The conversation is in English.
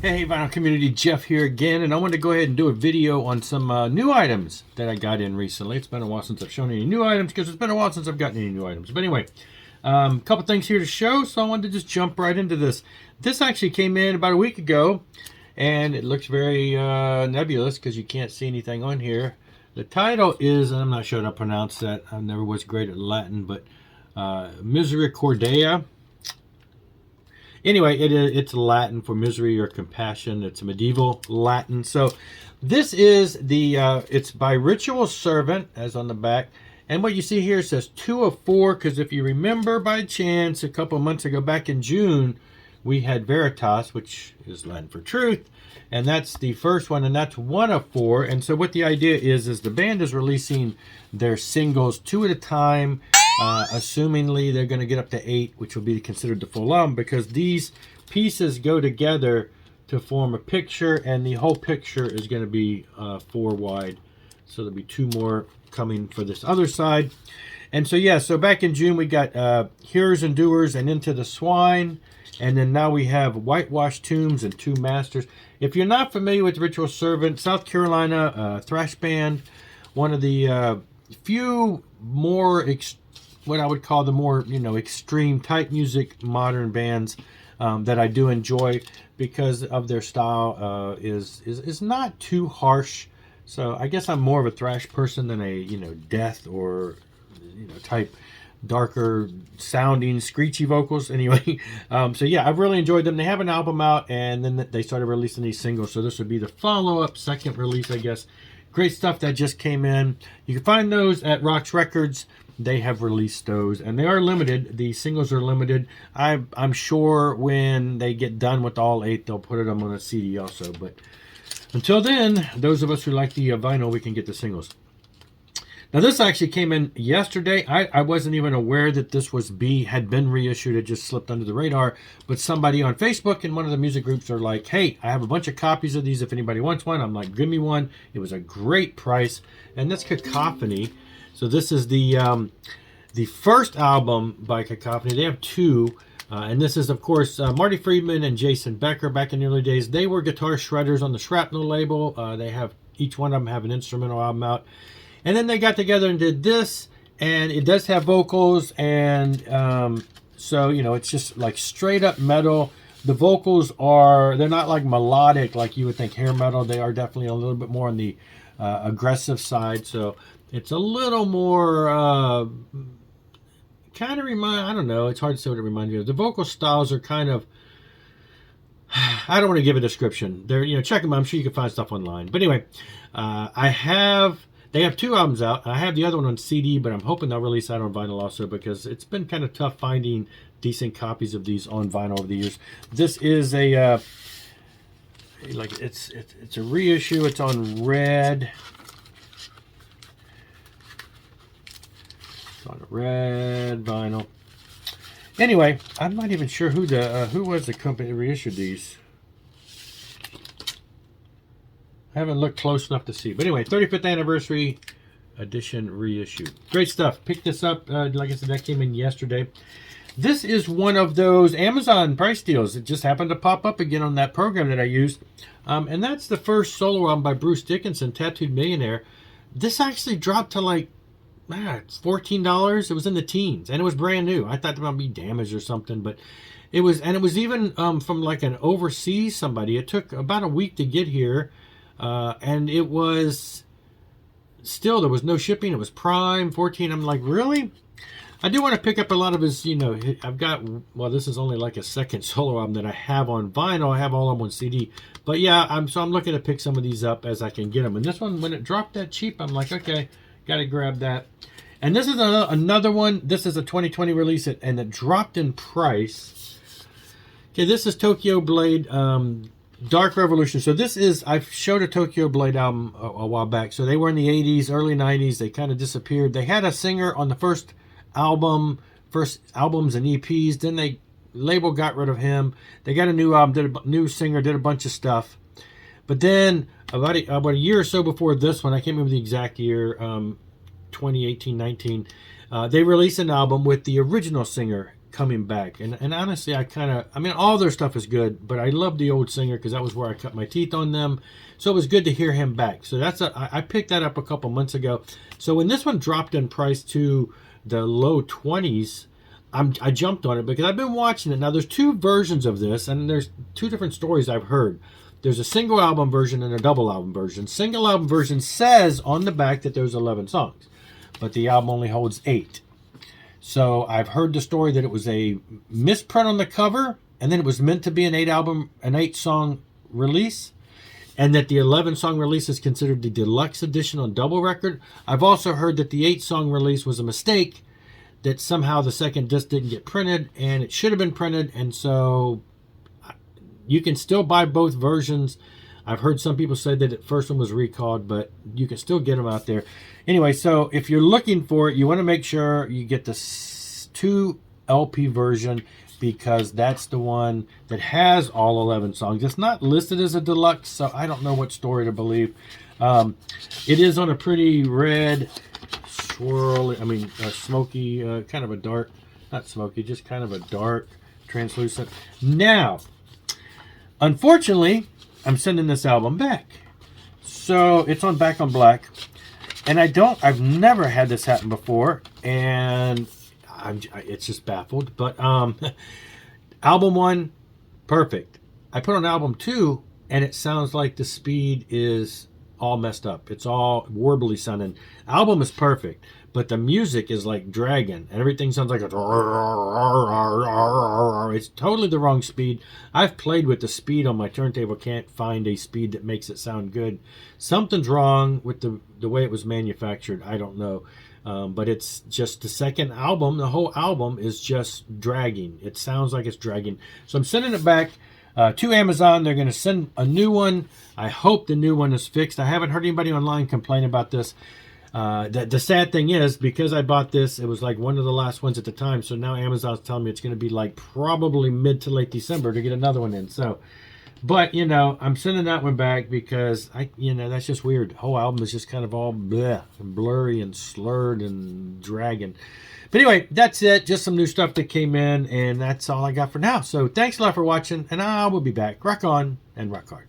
Hey vinyl community, Jeff here again, and I want to go ahead and do a video on some new items that I got in recently. It's been a while since I've shown any new items because it's been a while since I've gotten any new items. But anyway, a couple things here to show, so I wanted to just jump right into this. This actually came in about a week ago, and it looks very nebulous because you can't see anything on here. The title is, and I'm not sure how to pronounce that, I never was great at Latin, but Misericordia. Anyway, it's Latin for misery or compassion. It's a medieval Latin. So this is the, it's by Ritual Servant, as on the back. And what you see here says 2 of 4, because if you remember by chance, a couple of months ago, back in June, we had Veritas, which is Latin for truth. And that's the first one, and that's 1 of 4. And so what the idea is the band is releasing their singles 2 at a time. Assumingly they're going to get up to 8, which will be considered the full album, because these pieces go together to form a picture, and the whole picture is going to be 4 wide. So there'll be 2 more coming for this other side. And so yeah, so back in June we got Hearers and Doers and Into the Swine, and then now we have Whitewashed Tombs and 2 Masters. If you're not familiar with Ritual Servant, South Carolina thrash band, one of the few more what I would call the more, extreme type music modern bands that I do enjoy because of their style is not too harsh. So I guess I'm more of a thrash person than a, death or, type darker sounding screechy vocals anyway. So yeah, I've really enjoyed them. They have an album out, and then they started releasing these singles. So this would be the follow-up, second release, I guess. Great stuff that just came in. You can find those at Rocks Records. They have released those, and they are limited. The singles are limited. I'm sure when they get done with all 8, they'll put them on a CD also. But until then, those of us who like the vinyl, we can get the singles. Now, this actually came in yesterday. I wasn't even aware that this had been reissued. It just slipped under the radar. But somebody on Facebook in one of the music groups are like, hey, I have a bunch of copies of these if anybody wants one. I'm like, give me one. It was a great price. And that's Cacophony. So this is the first album by Cacophony. They have 2. And this is, of course, Marty Friedman and Jason Becker back in the early days. They were guitar shredders on the Shrapnel label. They have, each one of them have an instrumental album out. And then they got together and did this, and it does have vocals, and so, it's just like straight up metal. The vocals they're not like melodic like you would think hair metal. They are definitely a little bit more on the aggressive side, so it's a little more, kind of I don't know, it's hard to say what it reminds me of. The vocal styles are kind of, I don't want to give a description. They're, check them out. I'm sure you can find stuff online. But anyway, they have 2 albums out. I have the other one on CD, but I'm hoping they'll release that on vinyl also, because it's been kind of tough finding decent copies of these on vinyl over the years. This is a it's a reissue. It's on red. It's on red vinyl. Anyway, I'm not even sure who was the company that reissued these. I haven't looked close enough to see. But anyway, 35th anniversary edition reissue. Great stuff. Picked this up. Like I said, that came in yesterday. This is one of those Amazon price deals. It just happened to pop up again on that program that I used. And that's the first solo album by Bruce Dickinson, Tattooed Millionaire. This actually dropped to like, it's $14. It was in the teens. And it was brand new. I thought it might be damaged or something. But it was even from like an overseas somebody. It took about a week to get here. And it was still, there was no shipping. It was Prime 14. I'm like, really? I do want to pick up a lot of his, I've got, well, this is only like a second solo album that I have on vinyl. I have all of them on CD. But yeah, I'm looking to pick some of these up as I can get them. And this one, when it dropped that cheap, I'm like, okay, got to grab that. And this is another one. This is a 2020 release, and it dropped in price. Okay, this is Tokyo Blade, Dark Revolution. So this is, I've showed a Tokyo Blade album a while back. So they were in the 80s, early 90s. They kind of disappeared. They had a singer on the first albums and EPs. Then the label got rid of him. They got a new album, did a new singer, did a bunch of stuff. But then about a year or so before this one, I can't remember the exact year, 2018, 19, they released an album with the original singer coming back. And honestly, I mean, all their stuff is good, but I love the old singer because that was where I cut my teeth on them. So it was good to hear him back. So I picked that up a couple months ago. So when this one dropped in price to the low 20s, I jumped on it because I've been watching it. Now, there's two versions of this, and there's two different stories I've heard. There's a single album version and a double album version. Single album version says on the back that there's 11 songs, but the album only holds 8. So I've heard the story that it was a misprint on the cover, and then it was meant to be an 8-song release, and that the 11-song release is considered the deluxe edition on double record. I've also heard that the 8-song release was a mistake, that somehow the second disc didn't get printed, and it should have been printed, and so you can still buy both versions. I've heard some people say that the first one was recalled, but you can still get them out there. Anyway, so if you're looking for it, you want to make sure you get the 2 LP version, because that's the one that has all 11 songs. It's not listed as a deluxe, so I don't know what story to believe. It is on a pretty red, smoky, kind of a dark, not smoky, just kind of a dark, translucent. Now, unfortunately, I'm sending this album back. So it's on Back on Black. And I've never had this happen before. And it's just baffled. But album 1, perfect. I put on album 2, and it sounds like the speed is all messed up. It's all warbly sounding. Album is perfect, but the music is like dragging, and everything sounds like it's totally the wrong speed. I've played with the speed on my turntable, can't find a speed that makes it sound good. Something's wrong with the way it was manufactured. I don't know. But it's just the second album. The whole album is just dragging. It sounds like it's dragging. So I'm sending it back to Amazon. They're going to send a new one. I hope the new one is fixed. I haven't heard anybody online complain about this. The sad thing is, because I bought this, it was like one of the last ones at the time. So now Amazon's telling me it's going to be like probably mid to late December to get another one in. So, but I'm sending that one back because that's just weird. The whole album is just kind of all bleh, and blurry and slurred and dragging. But anyway, that's it. Just some new stuff that came in, and that's all I got for now. So thanks a lot for watching, and I will be back. Rock on and rock hard.